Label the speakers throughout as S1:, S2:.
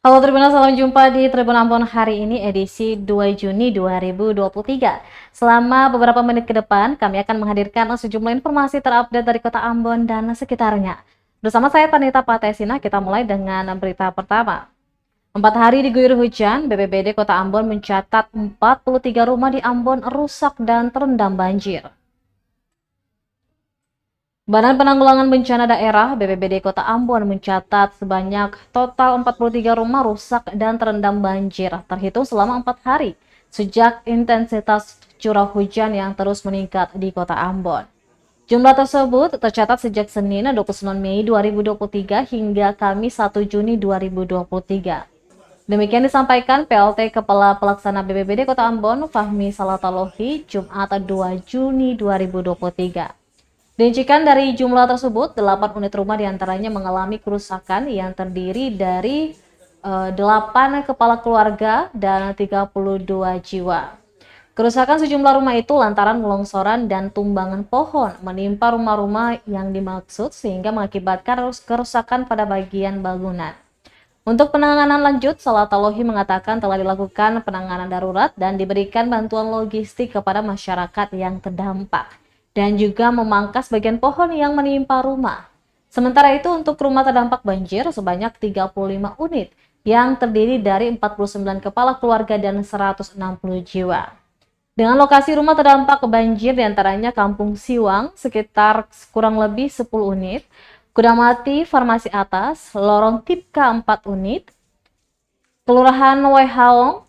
S1: Halo Tribuners, salam jumpa di Tribun Ambon hari ini edisi 2 Juni 2023. Selama beberapa menit ke depan, kami akan menghadirkan sejumlah informasi terupdate dari Kota Ambon dan sekitarnya. Bersama saya Tanita Patesina, kita mulai dengan berita pertama. 4 hari diguyur hujan, BPBD Kota Ambon mencatat 43 rumah di Ambon rusak dan terendam banjir. Badan Penanggulangan Bencana Daerah BPBD Kota Ambon mencatat sebanyak total 43 rumah rusak dan terendam banjir terhitung selama 4 hari sejak intensitas curah hujan yang terus meningkat di Kota Ambon. Jumlah tersebut tercatat sejak Senin 29 Mei 2023 hingga Kamis 1 Juni 2023. Demikian disampaikan PLT Kepala Pelaksana BPBD Kota Ambon Fahmi Salatalohi Jumat 2 Juni 2023. Diincikan dari jumlah tersebut, 8 unit rumah diantaranya mengalami kerusakan yang terdiri dari 8 kepala keluarga dan 32 jiwa. Kerusakan sejumlah rumah itu lantaran longsoran dan tumbangan pohon menimpa rumah-rumah yang dimaksud sehingga mengakibatkan kerusakan pada bagian bangunan. Untuk penanganan lanjut, Salatalohi mengatakan telah dilakukan penanganan darurat dan diberikan bantuan logistik kepada masyarakat yang terdampak, dan juga memangkas bagian pohon yang menimpa rumah. Sementara itu untuk rumah terdampak banjir sebanyak 35 unit yang terdiri dari 49 kepala keluarga dan 160 jiwa. Dengan lokasi rumah terdampak banjir diantaranya Kampung Siwang sekitar kurang lebih 10 unit, Kudamati Farmasi Atas, Lorong Tipka 4 unit, Kelurahan Wehaong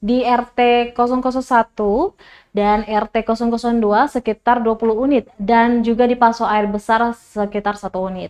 S1: di RT 001 dan RT 002 sekitar 20 unit dan juga di Paso Air Besar sekitar 1 unit.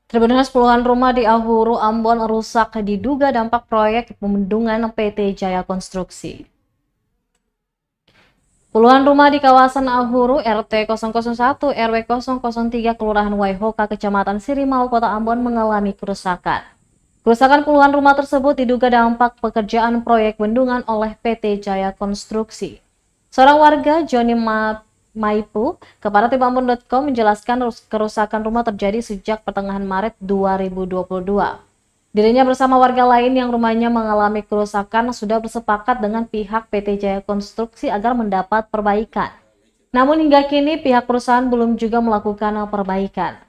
S1: Tribuners, puluhan rumah di Ahuru, Ambon rusak diduga dampak proyek pembendungan PT Jaya Konstruksi. Puluhan rumah di kawasan Ahuru RT 001 RW 003 Kelurahan Waihoka Kecamatan Sirimau Kota Ambon mengalami kerusakan. Kerusakan puluhan rumah tersebut diduga dampak pekerjaan proyek bendungan oleh PT Jaya Konstruksi. Seorang warga Joni Maipu kepada timambon.com menjelaskan kerusakan rumah terjadi sejak pertengahan Maret 2022. Dirinya bersama warga lain yang rumahnya mengalami kerusakan sudah bersepakat dengan pihak PT Jaya Konstruksi agar mendapat perbaikan. Namun hingga kini pihak perusahaan belum juga melakukan perbaikan.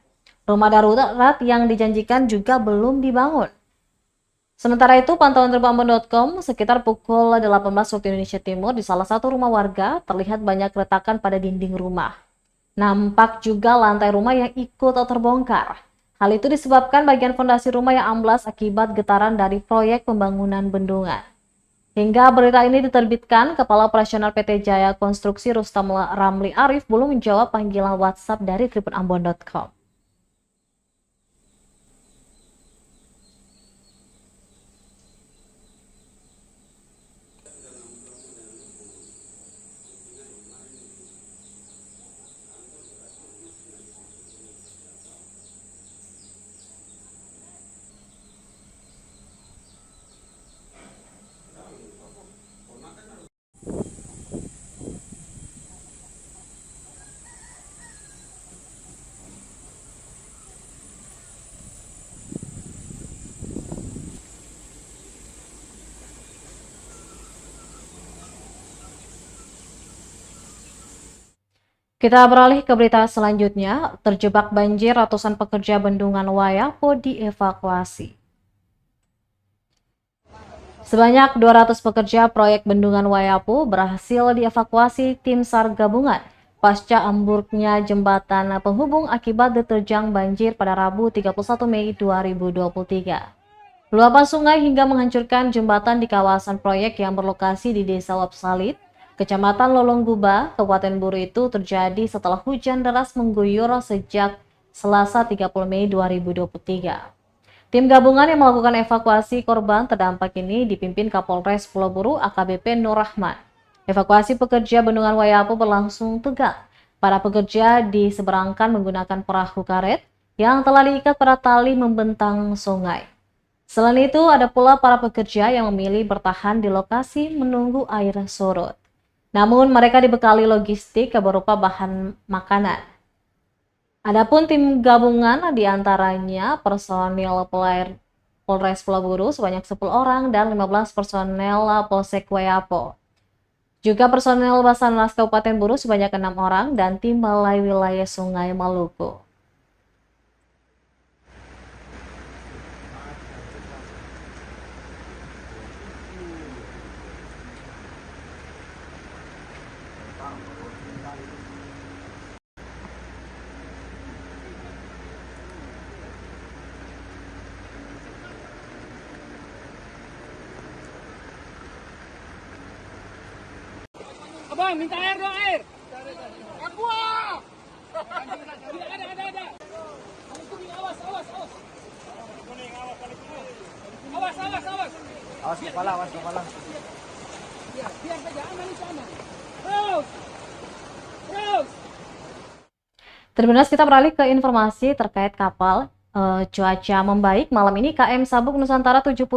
S1: Rumah darurat yang dijanjikan juga belum dibangun. Sementara itu, pantauan Tribunambon.com sekitar pukul 18 waktu Indonesia Timur di salah satu rumah warga terlihat banyak retakan pada dinding rumah. Nampak juga lantai rumah yang ikut terbongkar. Hal itu disebabkan bagian fondasi rumah yang amblas akibat getaran dari proyek pembangunan bendungan. Hingga berita ini diterbitkan, Kepala Operasional PT Jaya Konstruksi Rustam Ramli Arif belum menjawab panggilan WhatsApp dari Tribunambon.com. Kita beralih ke berita selanjutnya. Terjebak banjir, ratusan pekerja bendungan Wayapo dievakuasi. Sebanyak 200 pekerja proyek bendungan Wayapo berhasil dievakuasi tim SAR gabungan pasca ambruknya jembatan penghubung akibat diterjang banjir pada Rabu 31 Mei 2023. Luapan sungai hingga menghancurkan jembatan di kawasan proyek yang berlokasi di Desa Wapsalit, Kecamatan Lolongguba, Kabupaten Buru itu terjadi setelah hujan deras mengguyur sejak Selasa 30 Mei 2023. Tim gabungan yang melakukan evakuasi korban terdampak ini dipimpin Kapolres Pulau Buru AKBP Nur Rahman. Evakuasi pekerja bendungan Wayapo berlangsung tegang. Para pekerja diseberangkan menggunakan perahu karet yang telah diikat pada tali membentang sungai. Selain itu, ada pula para pekerja yang memilih bertahan di lokasi menunggu air surut. Namun mereka dibekali logistik berupa bahan makanan. Adapun tim gabungan diantaranya personil Polres Pulau Buru sebanyak 10 orang dan 15 personel Polsek Wayapo. Juga personel Basarnas Kabupaten Buru sebanyak 6 orang dan tim Balai Wilayah Sungai Maluku.
S2: Abang, minta air dong, air. Aqua! Ada. Kuning, awas. Kuning, awas. Awas kepala. Ya, biar saja, aman itu aman. Terus.
S1: Tribuners, kita beralih ke informasi terkait kapal. Cuaca membaik, malam ini KM Sabuk Nusantara 72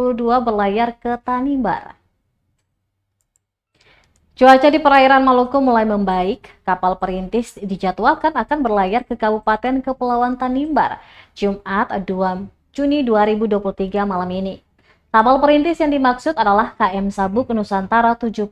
S1: berlayar ke Tanimbar. Cuaca di perairan Maluku mulai membaik. Kapal perintis dijadwalkan akan berlayar ke Kabupaten Kepulauan Tanimbar Jumat 2 Juni 2023 malam ini. Kapal perintis yang dimaksud adalah KM Sabuk Nusantara 72.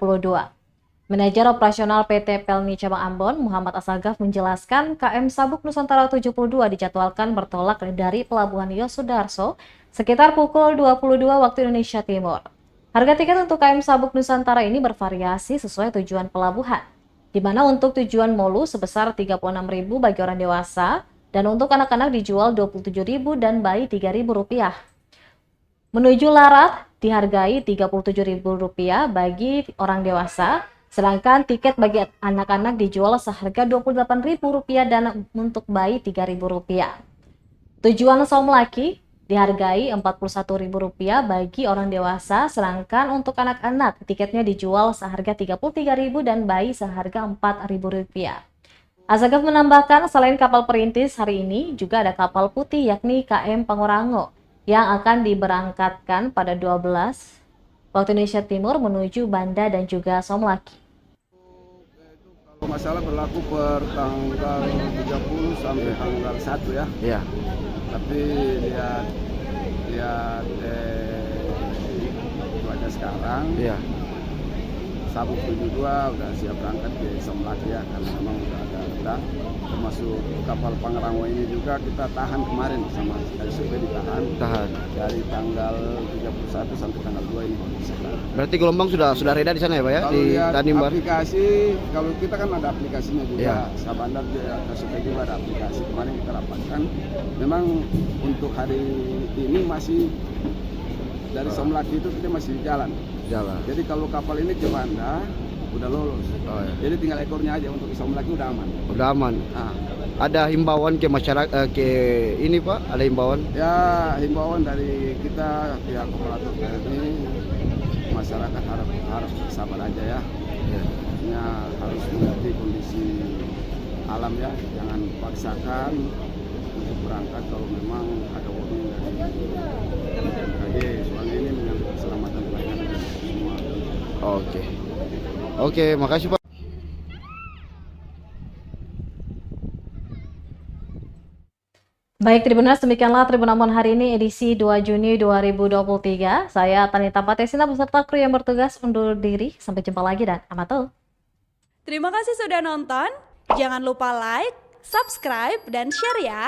S1: Manajer operasional PT Pelni Cabang Ambon, Muhammad Asagaf menjelaskan KM Sabuk Nusantara 72 dijadwalkan bertolak dari Pelabuhan Yosudarso sekitar pukul 22 waktu Indonesia Timur. Harga tiket untuk KM Sabuk Nusantara ini bervariasi sesuai tujuan pelabuhan, di mana untuk tujuan Molu sebesar 36.000 bagi orang dewasa dan untuk anak-anak dijual 27.000 dan bayi Rp3.000. Menuju Larat dihargai Rp37.000 bagi orang dewasa, sedangkan tiket bagi anak-anak dijual seharga Rp28.000 dan untuk bayi Rp3.000. Tujuan Somlaki dihargai Rp41.000 bagi orang dewasa, sedangkan untuk anak-anak tiketnya dijual seharga Rp33.000 dan bayi seharga Rp4.000. Asagaf menambahkan selain kapal perintis hari ini juga ada kapal putih yakni KM Pangurango yang akan diberangkatkan pada 12 waktu Indonesia Timur menuju Banda dan juga Somlaki.
S3: Masalah berlaku per tanggal 30 sampai tanggal 1 ya. Iya. Tapi lihat cuaca sekarang. Iya. Sabuk 72 udah siap berangkat ke Somlaki ya, karena memang udah ada rendang. Termasuk kapal Pangerango ini juga kita tahan kemarin sama SUP ditahan dari tanggal 31 sampai tanggal 2 ini.
S4: Berarti gelombang sudah reda di sana ya Pak ya?
S3: Kalau
S4: di
S3: lihat
S4: Tanimbar.
S3: aplikasi, kalau kita kan ada aplikasinya juga,
S4: ya.
S3: Sabandar SUP juga ada aplikasi. Kemarin kita rapatkan, memang untuk hari ini masih dari Somlaki itu kita masih jalan. Jadi kalau kapal ini ke Banda udah lolos. Jadi tinggal ekornya aja untuk Somlaki udah aman. Nah.
S4: Ada himbauan ke masyarakat ke ini Pak? Ada himbauan?
S3: Ya, himbauan dari kita pihak operator ini, masyarakat harus sabar aja ya. Artinya harus mengerti kondisi alam ya, jangan paksakan untuk berangkat kalau memang ada warning dari BMKG. Soalnya ini menyangkut keselamatan pelayanan semua.
S4: Oke, makasih Pak.
S1: Baik Tribuners, demikianlah Tribun Ambon hari ini edisi 2 Juni 2023. Saya Tanita Patesina beserta kru yang bertugas undur diri. Sampai jumpa lagi dan amato.
S5: Terima kasih sudah nonton. Jangan lupa like, subscribe, dan share ya.